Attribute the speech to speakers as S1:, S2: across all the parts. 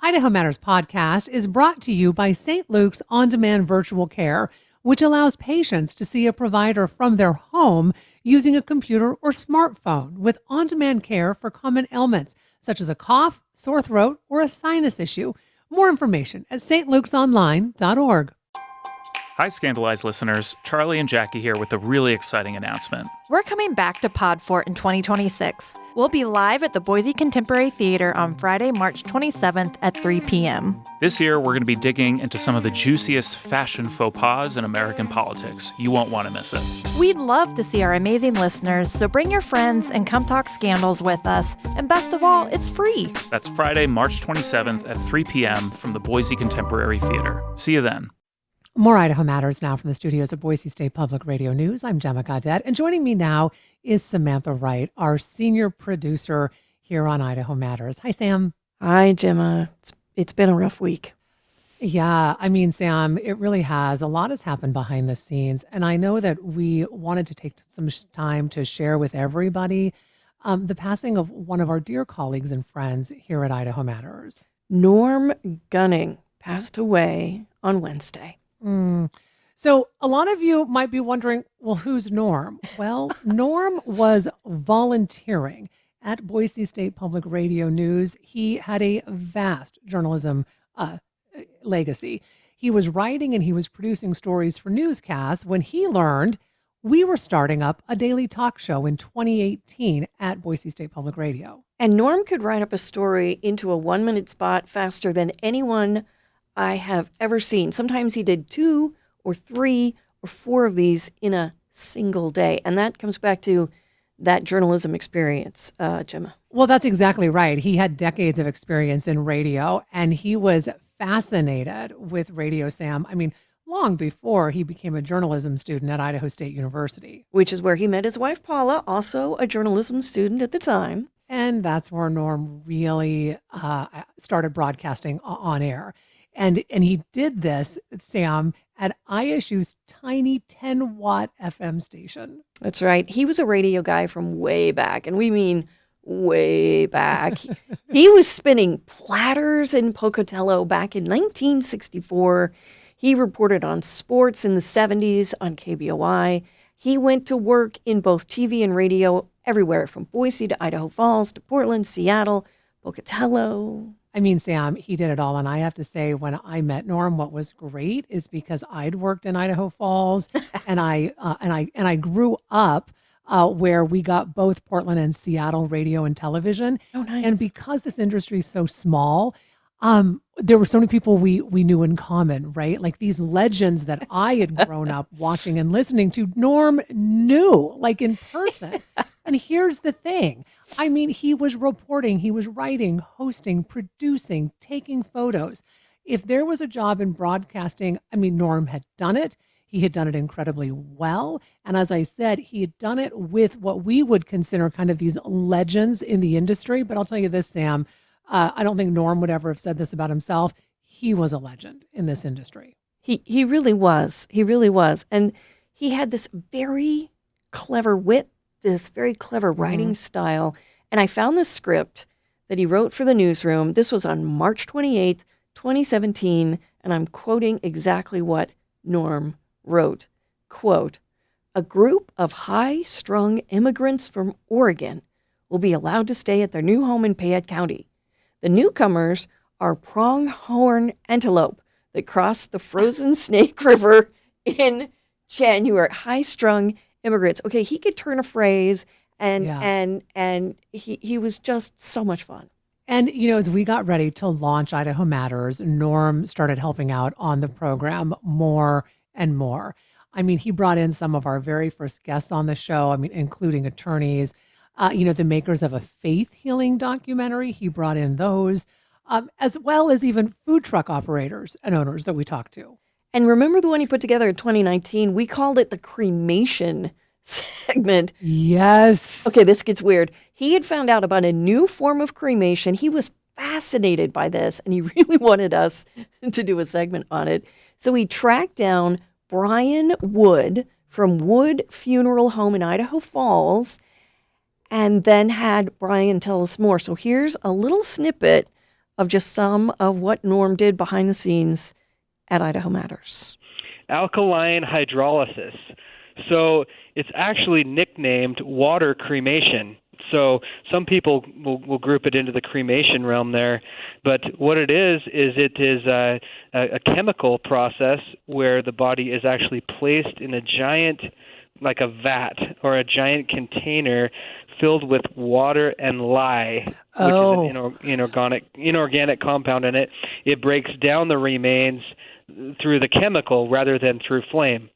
S1: Idaho Matters podcast is brought to you by St. Luke's On-Demand Virtual Care, which allows patients to see a provider from their home using a computer or smartphone with on-demand care for common ailments, such as a cough, sore throat, or a sinus issue. More information at stlukesonline.org.
S2: Hi, Scandalized listeners. Charlie and Jackie here with a really exciting announcement.
S3: We're coming back to Podfort in 2026. We'll be live at the Boise Contemporary Theater on Friday, March 27th at 3 p.m.
S2: This year, we're going to be digging into some of the juiciest fashion faux pas in American politics. You won't want to miss it.
S3: We'd love to see our amazing listeners, so bring your friends and come talk scandals with us. And best of all, it's free.
S2: That's Friday, March 27th at 3 p.m. from the Boise Contemporary Theater. See you then.
S1: More Idaho Matters now from the studios of Boise State Public Radio News. I'm Gemma Gaudette, and joining me now is Samantha Wright, our senior producer here on Idaho Matters. Hi, Sam.
S4: Hi, Gemma. It's been a rough week.
S1: Yeah, I mean, Sam, it really has. A lot has happened behind the scenes, and I know that we wanted to take some time to share with everybody the passing of one of our dear colleagues and friends here at Idaho Matters.
S4: Norm Gunning passed away on Wednesday.
S1: So a lot of you might be wondering, well, who's Norm? Well, Norm was volunteering at Boise State Public Radio News. He had a vast journalism legacy. He was writing and he was producing stories for newscasts when he learned we were starting up a daily talk show in 2018 at Boise State Public Radio.
S4: And Norm could write up a story into a 1-minute spot faster than anyone I have ever seen. Sometimes he did 2 or 3 or 4 of these in a single day. And that comes back to that journalism experience, Gemma.
S1: Well, that's exactly right. He had decades of experience in radio, and he was fascinated with radio, Sam. I mean, long before he became a journalism student at Idaho State University.
S4: Which is where he met his wife, Paula, also a journalism student at the time.
S1: And that's where Norm really started broadcasting on air. And he did this, Sam, at ISU's tiny 10-watt FM station.
S4: That's right. He was a radio guy from way back, and we mean way back. He was spinning platters in Pocatello back in 1964. He reported on sports in the 70s on KBOI. He went to work in both TV and radio everywhere, from Boise to Idaho Falls to Portland, Seattle, Pocatello.
S1: I mean, Sam, he did it all. And I have to say, when I met Norm, what was great is because I'd worked in Idaho Falls and I grew up where we got both Portland and Seattle radio and television.
S4: Oh, nice.
S1: And because this industry is so small, there were so many people we knew in common, right? Like these legends that I had grown up watching and listening to, Norm knew, like in person. And here's the thing. I mean, he was reporting, he was writing, hosting, producing, taking photos. If there was a job in broadcasting, I mean, Norm had done it. He had done it incredibly well. And as I said, he had done it with what we would consider kind of these legends in the industry. But I'll tell you this, Sam, I don't think Norm would ever have said this about himself. He was a legend in this industry.
S4: He really was. He really was. And he had this very clever wit, this very clever writing style. And I found this script that he wrote for the newsroom. This was on March 28th, 2017. And I'm quoting exactly what Norm wrote. Quote, "A group of high-strung immigrants from Oregon will be allowed to stay at their new home in Payette County. The newcomers are pronghorn antelope that crossed the frozen Snake River in January." High-strung immigrants. Okay, he could turn a phrase, and he was just so much fun.
S1: And, you know, as we got ready to launch Idaho Matters, Norm started helping out on the program more and more. I mean, he brought in some of our very first guests on the show, I mean, including attorneys, the makers of a faith healing documentary. He brought in those, as well as even food truck operators and owners that we talked to.
S4: And remember the one he put together in 2019? We called it the cremation segment.
S1: Yes.
S4: Okay, this gets weird. He had found out about a new form of cremation. He was fascinated by this, and he really wanted us to do a segment on it. So he tracked down Brian Wood from Wood Funeral Home in Idaho Falls, and then had Brian tell us more. So here's a little snippet of just some of what Norm did behind the scenes at Idaho Matters.
S5: Alkaline hydrolysis. So it's actually nicknamed water cremation. So some people will group it into the cremation realm there, but what it is it is a chemical process where the body is actually placed in a giant, like a vat or a giant container filled with water and lye, which is an inorganic compound in it. It breaks down the remains through the chemical rather than through flame.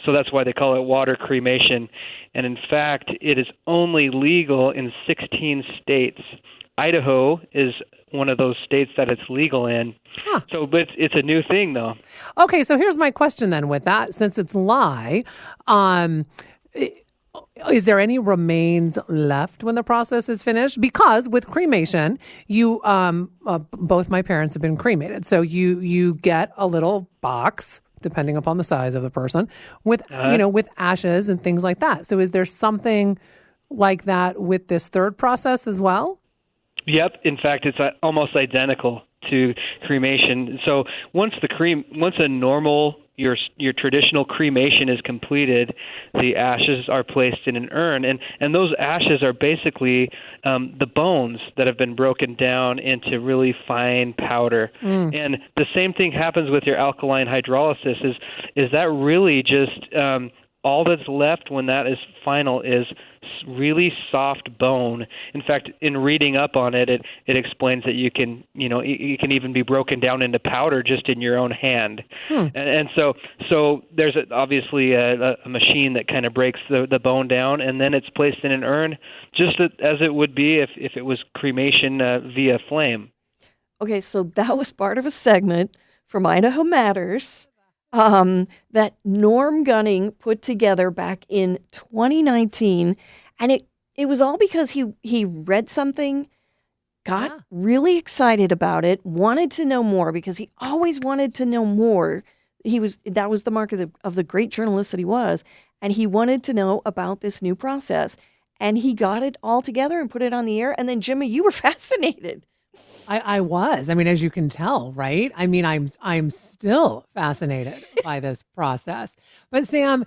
S5: So that's why they call it water cremation. And in fact, it is only legal in 16 states. Idaho is one of those states that it's legal in.
S1: Huh.
S5: So, but it's a new thing, though.
S1: Okay, so here's my question then with that. Since it's lye, is there any remains left when the process is finished? Because with cremation, you both my parents have been cremated. So you get a little box, depending upon the size of the person, with with ashes and things like that. So is there something like that with this third process as well?
S5: Yep. In fact, it's almost identical to cremation. So once a normal your traditional cremation is completed, the ashes are placed in an urn, and those ashes are basically the bones that have been broken down into really fine powder. And the same thing happens with your alkaline hydrolysis. Is that really just all that's left when that is final is really soft bone. In fact, in reading up on it, it explains that you can even be broken down into powder just in your own hand. And so there's obviously a machine that kind of breaks the bone down, and then it's placed in an urn, just as it would be if it was cremation via flame.
S4: Okay, so that was part of a segment from Idaho Matters that Norm Gunning put together back in 2019. And it was all because he read something, got really excited about it, wanted to know more because he always wanted to know more. That was the mark of the great journalist that he was. And he wanted to know about this new process. And he got it all together and put it on the air. And then, Jimmy, you were fascinated.
S1: I was. I mean, as you can tell, right? I mean, I'm still fascinated by this process. But Sam,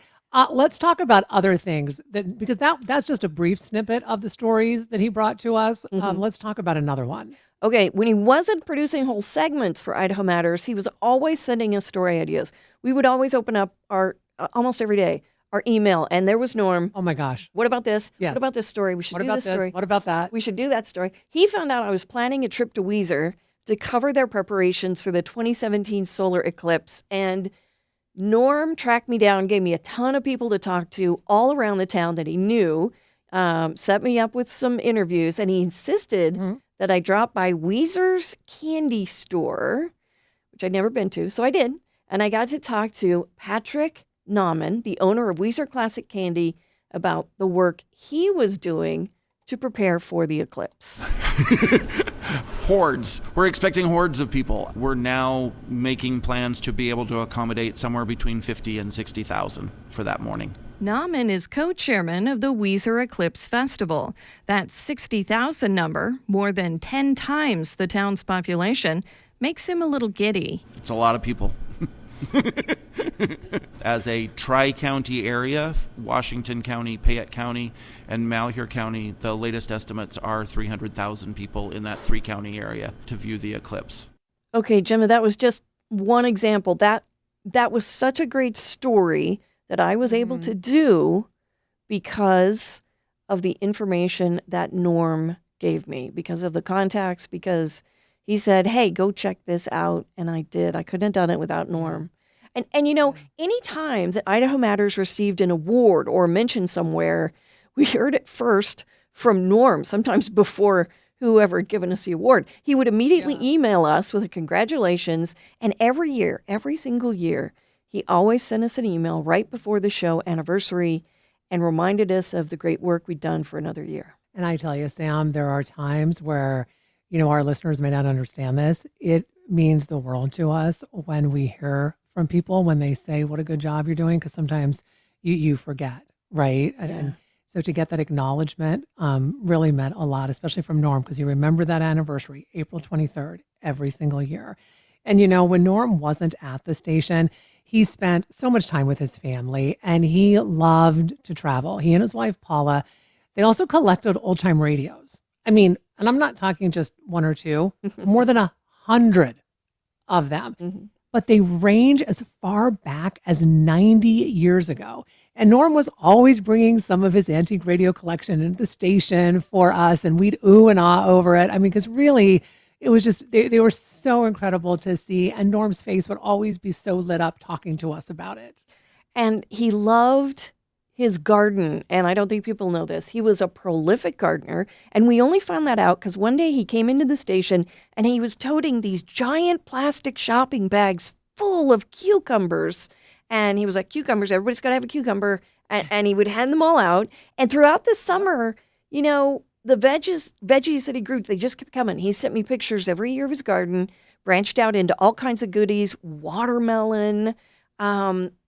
S1: let's talk about other things because that's just a brief snippet of the stories that he brought to us. Let's talk about another one.
S4: Okay, when he wasn't producing whole segments for Idaho Matters, he was always sending us story ideas. We would always open up almost every day our email, and there was Norm.
S1: Oh my gosh.
S4: What about this?
S1: Yes.
S4: What about this story? We should do this story.
S1: What about that?
S4: We should do that story. He found out I was planning a trip to Weiser to cover their preparations for the 2017 solar eclipse, and Norm tracked me down, gave me a ton of people to talk to all around the town that he knew, set me up with some interviews, and he insisted that I drop by Weiser's candy store, which I'd never been to, so I did, and I got to talk to Patrick Nauman, the owner of Weiser Classic Candy, about the work he was doing to prepare for the eclipse.
S6: Hordes. We're expecting hordes of people. We're now making plans to be able to accommodate somewhere between 50 and 60,000 for that morning.
S7: Nauman is co-chairman of the Weiser Eclipse Festival. That 60,000 number, more than 10 times the town's population, makes him a little giddy.
S6: It's a lot of people. As a tri-county area, Washington County, Payette County, and Malheur County, the latest estimates are 300,000 people in that three-county area to view the eclipse.
S4: Okay, Gemma, that was just one example. That was such a great story that I was able to do because of the information that Norm gave me, because of the contacts, because he said, hey, go check this out. And I did. I couldn't have done it without Norm. And you know, any time that Idaho Matters received an award or mentioned somewhere, we heard it first from Norm, sometimes before whoever had given us the award. He would immediately email us with a congratulations. And every year, every single year, he always sent us an email right before the show anniversary and reminded us of the great work we'd done for another year.
S1: And I tell you, Sam, there are times where, you know, our listeners may not understand this. It means the world to us when we hear from people, when they say what a good job you're doing, because sometimes you forget, right? And So to get that acknowledgement really meant a lot, especially from Norm, because you remember that anniversary, April 23rd, every single year. And, when Norm wasn't at the station, he spent so much time with his family and he loved to travel. He and his wife, Paula, they also collected old time radios. I mean, and I'm not talking just one or two, more than 100 of them.
S4: Mm-hmm.
S1: But they range as far back as 90 years ago. And Norm was always bringing some of his antique radio collection into the station for us, and we'd ooh and ah over it. I mean, because really, it was just, they were so incredible to see. And Norm's face would always be so lit up talking to us about it.
S4: And he loved his garden. And I don't think people know this. He was a prolific gardener. And we only found that out because one day he came into the station and he was toting these giant plastic shopping bags full of cucumbers. And he was like, cucumbers, everybody's got to have a cucumber. And he would hand them all out. And throughout the summer, the veggies that he grew, they just kept coming. He sent me pictures every year of his garden, branched out into all kinds of goodies, watermelon.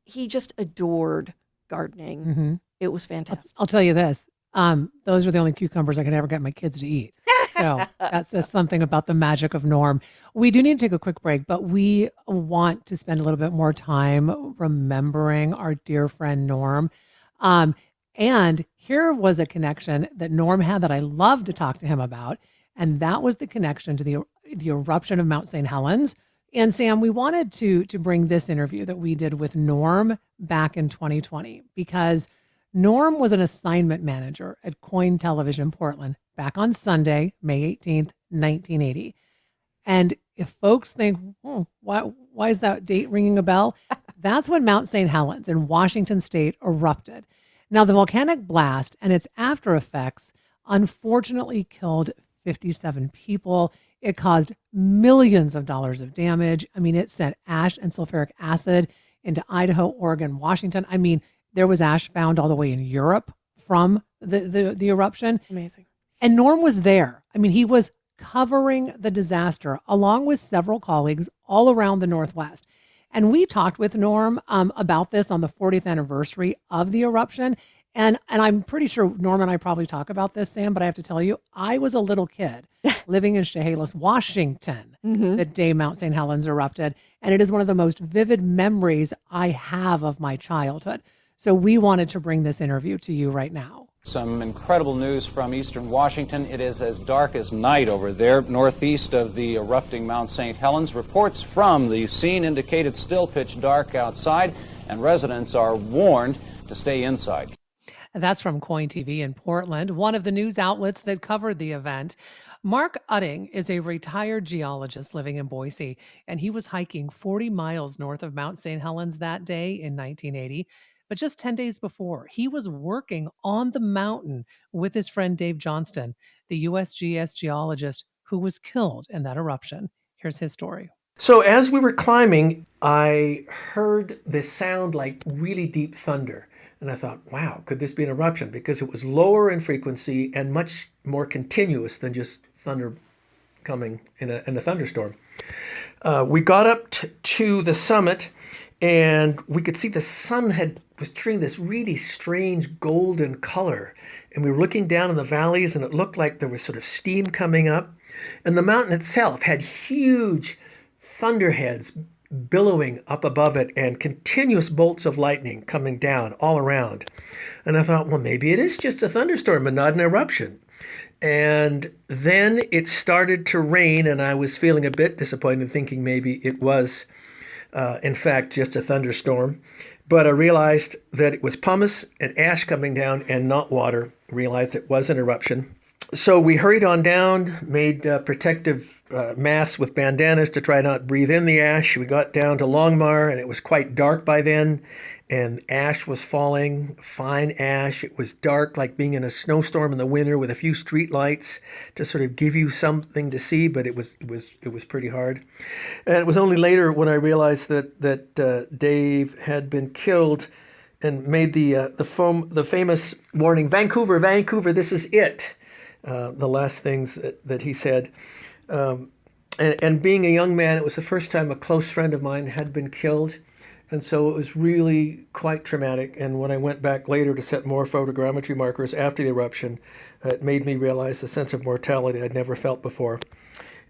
S4: He just adored gardening.
S1: Mm-hmm.
S4: It was fantastic.
S1: I'll tell you this. Those were the only cucumbers I could ever get my kids to eat. So that says something about the magic of Norm. We do need to take a quick break, but we want to spend a little bit more time remembering our dear friend Norm. And here was a connection that Norm had that I love to talk to him about. And that was the connection to the eruption of Mount St. Helens. And Sam, we wanted to bring this interview that we did with Norm back in 2020 because Norm was an assignment manager at Coin Television Portland back on Sunday, May 18th, 1980. And if folks think, why is that date ringing a bell? That's when Mount St. Helens in Washington State erupted. Now, the volcanic blast and its after effects unfortunately killed 57 people. It caused millions of dollars of damage. I mean, it sent ash and sulfuric acid into Idaho, Oregon, Washington. I mean, there was ash found all the way in Europe from the eruption.
S4: Amazing.
S1: And Norm was there. I mean, he was covering the disaster along with several colleagues all around the Northwest. And we talked with Norm about this on the 40th anniversary of the eruption. And I'm pretty sure Norm and I probably talk about this, Sam, but I have to tell you, I was a little kid living in Chehalis, Washington, the day Mount St. Helens erupted. And it is one of the most vivid memories I have of my childhood. So we wanted to bring this interview to you right now.
S8: Some incredible news from eastern Washington. It is as dark as night over there, northeast of the erupting Mount St. Helens. Reports from the scene indicate it's still pitch dark outside, and residents are warned to stay inside.
S1: That's from Coin TV in Portland, one of the news outlets that covered the event. Mark Utting is a retired geologist living in Boise, and he was hiking 40 miles north of Mount St. Helens that day in 1980. But just 10 days before, he was working on the mountain with his friend Dave Johnston, the USGS geologist who was killed in that eruption. Here's his story.
S9: So as we were climbing, I heard this sound like really deep thunder. And I thought, wow, could this be an eruption? Because it was lower in frequency and much more continuous than just thunder coming in a thunderstorm. We got up to the summit, and we could see the sun was turning this really strange golden color. And we were looking down in the valleys, and it looked like there was sort of steam coming up. And the mountain itself had huge thunderheads billowing up above it and continuous bolts of lightning coming down all around. And I thought, well, maybe it is just a thunderstorm and not an eruption. And then it started to rain, and I was feeling a bit disappointed, thinking maybe it was, in fact, just a thunderstorm. But I realized that it was pumice and ash coming down and not water. Realized it was an eruption. So we hurried on down, made protective masks with bandanas to try not breathe in the ash. We got down to Longmar, and it was quite dark by then, and ash was falling, fine ash. It was dark, like being in a snowstorm in the winter with a few street lights to sort of give you something to see, but it was pretty hard. And it was only later when I realized that Dave had been killed and made the famous warning, Vancouver, this is it. The last things that he said. And being a young man, it was the first time a close friend of mine had been killed. And so it was really quite traumatic. And when I went back later to set more photogrammetry markers after the eruption, it made me realize a sense of mortality I'd never felt before.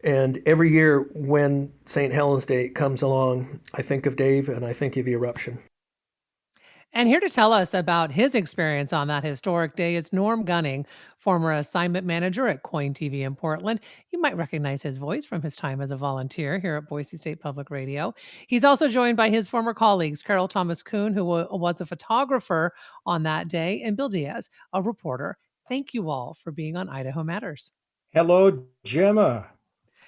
S9: And every year when St. Helens Day comes along, I think of Dave and I think of the eruption.
S1: And here to tell us about his experience on that historic day is Norm Gunning, former assignment manager at Coin TV in Portland. You might recognize his voice from his time as a volunteer here at Boise State Public Radio. He's also joined by his former colleagues, Carol Thomas Kuhn, who was a photographer on that day, and Bill Diaz, a reporter. Thank you all for being on Idaho Matters.
S10: Hello, Gemma.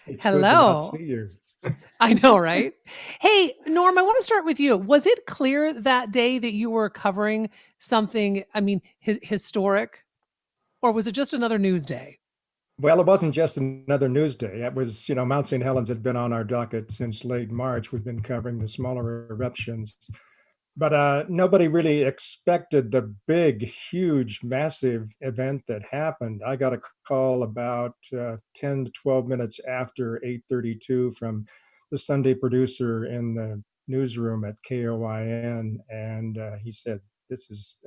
S10: It's good to not
S1: Hello.
S10: see you.
S1: I know, right? Hey, Norm, I want to start with you. Was it clear that day that you were covering something, historic, or was it just another news day?
S10: Well, it wasn't just another news day. It was, Mount St. Helens had been on our docket since late March. We've been covering the smaller eruptions. But nobody really expected the big, huge, massive event that happened. I got a call about 10 to 12 minutes after 8:32 from the Sunday producer in the newsroom at KOIN. And he said, this is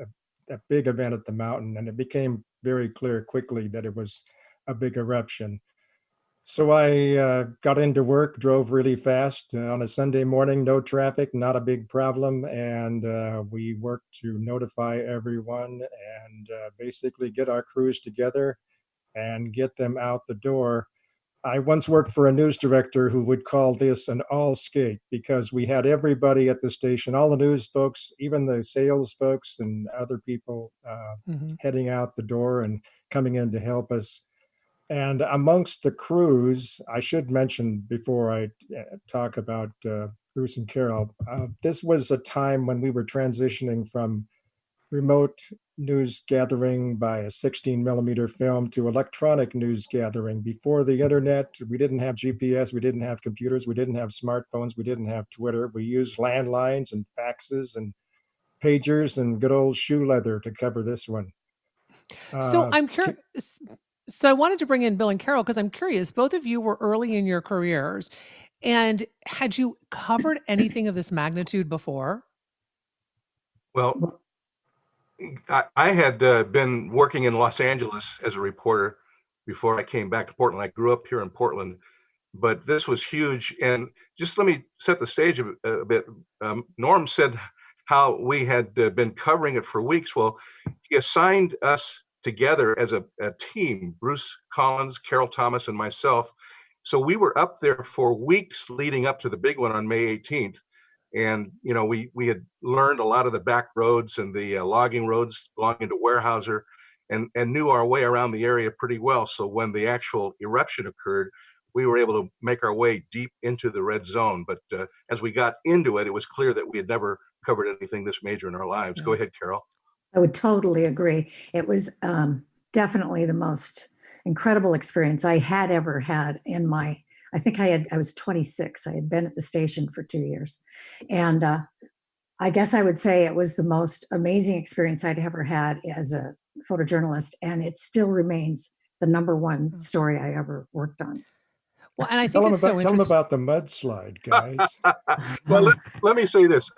S10: a big event at the mountain. And it became very clear quickly that it was a big eruption. So I got into work, drove really fast on a Sunday morning, no traffic, not a big problem. And we worked to notify everyone and basically get our crews together and get them out the door. I once worked for a news director who would call this an all skate because we had everybody at the station, all the news folks, even the sales folks and other people heading out the door and coming in to help us. And amongst the crews, I should mention before I talk about Bruce and Carol, this was a time when we were transitioning from remote news gathering by a 16 millimeter film to electronic news gathering. Before the internet, we didn't have GPS, we didn't have computers, we didn't have smartphones, we didn't have Twitter. We used landlines and faxes and pagers and good old shoe leather to cover this one.
S1: So I'm curious. So I wanted to bring in Bill and Carol because I'm curious. Both of you were early in your careers, and had you covered anything of this magnitude before?
S11: Well, I had been working in Los Angeles as a reporter before I came back to Portland. I grew up here in Portland, but this was huge. And just let me set the stage a bit. Norm said how we had been covering it for weeks. Well, he assigned us together as a team, Bruce Collins, Carol Thomas, and myself. So we were up there for weeks leading up to the big one on May 18th. And, we had learned a lot of the back roads and the logging roads belonging to Weyerhaeuser and knew our way around the area pretty well. So when the actual eruption occurred, we were able to make our way deep into the red zone. But as we got into it, it was clear that we had never covered anything this major in our lives. Go ahead, Carol.
S12: I would totally agree. It was definitely the most incredible experience I had ever had in my, I was 26. I had been at the station for 2 years. And I guess I would say it was the most amazing experience I'd ever had as a photojournalist. And it still remains the number one story I ever worked on.
S1: Well, and I think
S10: tell them about the mudslide, guys.
S11: Well, let me say this.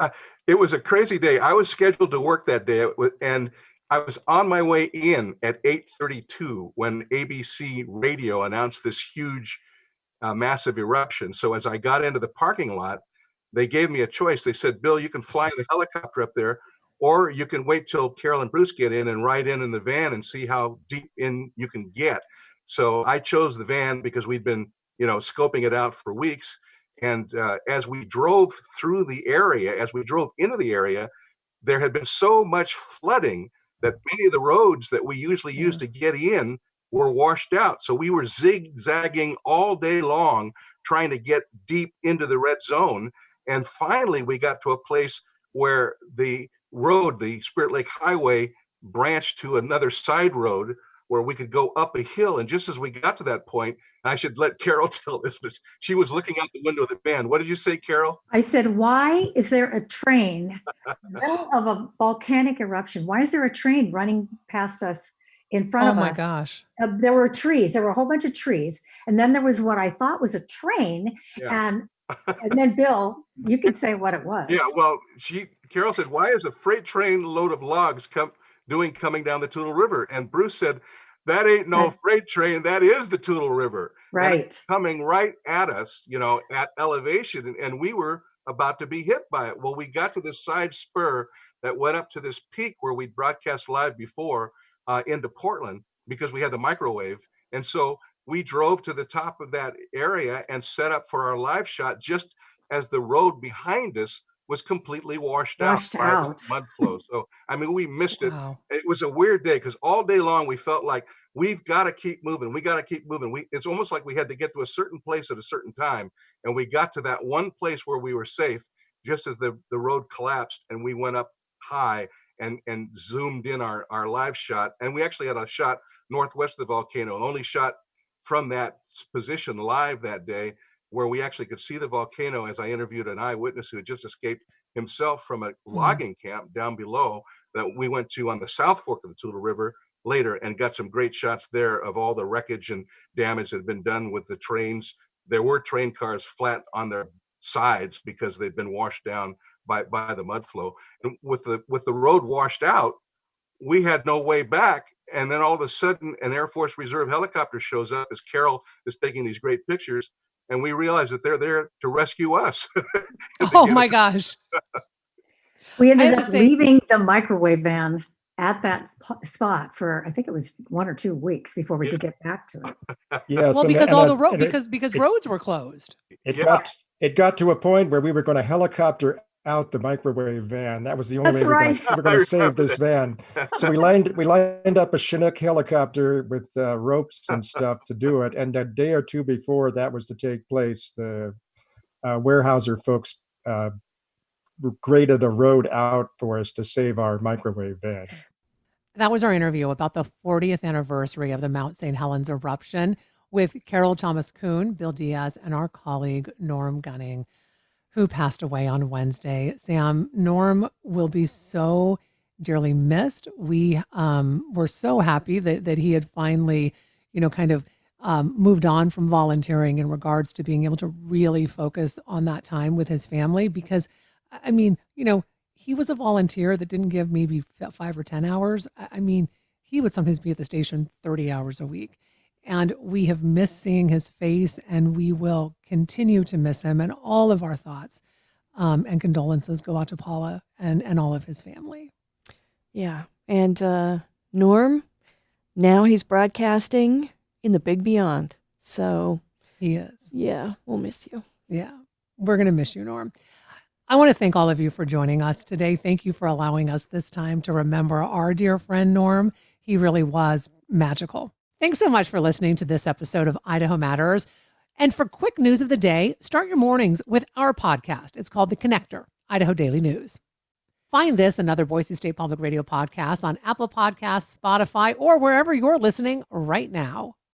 S11: It was a crazy day. I was scheduled to work that day, and I was on my way in at 8:32 when ABC Radio announced this huge, massive eruption. So as I got into the parking lot, they gave me a choice. They said, Bill, you can fly the helicopter up there, or you can wait till Carol and Bruce get in and ride in the van and see how deep in you can get. So I chose the van because we'd been scoping it out for weeks. And as we drove through the area, as we drove into the area, there had been so much flooding that many of the roads that we usually use to get in were washed out. So we were zigzagging all day long, trying to get deep into the red zone. And finally, we got to a place where the road, the Spirit Lake Highway, branched to another side road where we could go up a hill. And just as we got to that point, I should let Carol tell this, but she was looking out the window of the van. What did you say, Carol?
S12: I said, why is there a train in the middle of a volcanic eruption? Why is there a train running past us in front of us?
S1: Oh my gosh.
S12: There were trees. There were a whole bunch of trees. And then there was what I thought was a train.
S11: Yeah.
S12: And And then Bill, you can say what it was.
S11: Yeah, well, Carol said, "Why is a freight train load of logs coming down the Toutle River?" And Bruce said, "That ain't no freight train. That is the Toutle River,
S12: right?
S11: It's coming right at us, at elevation, and we were about to be hit by it." Well, we got to this side spur that went up to this peak where we'd broadcast live before into Portland because we had the microwave, and so we drove to the top of that area and set up for our live shot just as the road behind us was completely washed out by the mud flow. So, we missed it.
S1: Wow.
S11: It was a weird day because all day long we felt like we've got to keep moving. We got to keep moving. It's almost like we had to get to a certain place at a certain time. And we got to that one place where we were safe just as the road collapsed, and we went up high and zoomed in our live shot. And we actually had a shot northwest of the volcano, and only shot from that position live that day, where we actually could see the volcano, as I interviewed an eyewitness who had just escaped himself from a logging camp down below that we went to on the South Fork of the Toutle River later, and got some great shots there of all the wreckage and damage that had been done with the trains. There were train cars flat on their sides because they'd been washed down by the mud flow. And with the road washed out, we had no way back. And then all of a sudden, an Air Force Reserve helicopter shows up as Carol is taking these great pictures, and we realize that they're there to rescue us.
S1: Oh my gosh.
S12: We ended up leaving the microwave van at that spot for, I think it was 1 or 2 weeks before we could get back to it.
S10: Yeah.
S1: Well, because all the road, because roads were closed.
S10: It got to a point where we were going to helicopter out the microwave van. That was the only way we were going to save this van. So we lined up a Chinook helicopter with ropes and stuff to do it. And a day or two before that was to take place, the Weyerhaeuser folks graded a road out for us to save our microwave van.
S1: That was our interview about the 40th anniversary of the Mount St. Helens eruption with Carol Thomas Kuhn, Bill Diaz, and our colleague Norm Gunning, who passed away on Wednesday. Sam, Norm will be so dearly missed. We were so happy that he had finally, moved on from volunteering in regards to being able to really focus on that time with his family. Because, he was a volunteer that didn't give maybe 5 or 10 hours. He would sometimes be at the station 30 hours a week. And we have missed seeing his face, and we will continue to miss him. And all of our thoughts and condolences go out to Paula and all of his family.
S4: Yeah. And Norm, now he's broadcasting in the big beyond. So
S1: he is.
S4: Yeah, we'll miss you.
S1: Yeah, we're going to miss you, Norm. I want to thank all of you for joining us today. Thank you for allowing us this time to remember our dear friend Norm. He really was magical. Thanks so much for listening to this episode of Idaho Matters. And for quick news of the day, start your mornings with our podcast. It's called The Connector, Idaho Daily News. Find this and other Boise State Public Radio podcasts on Apple Podcasts, Spotify, or wherever you're listening right now.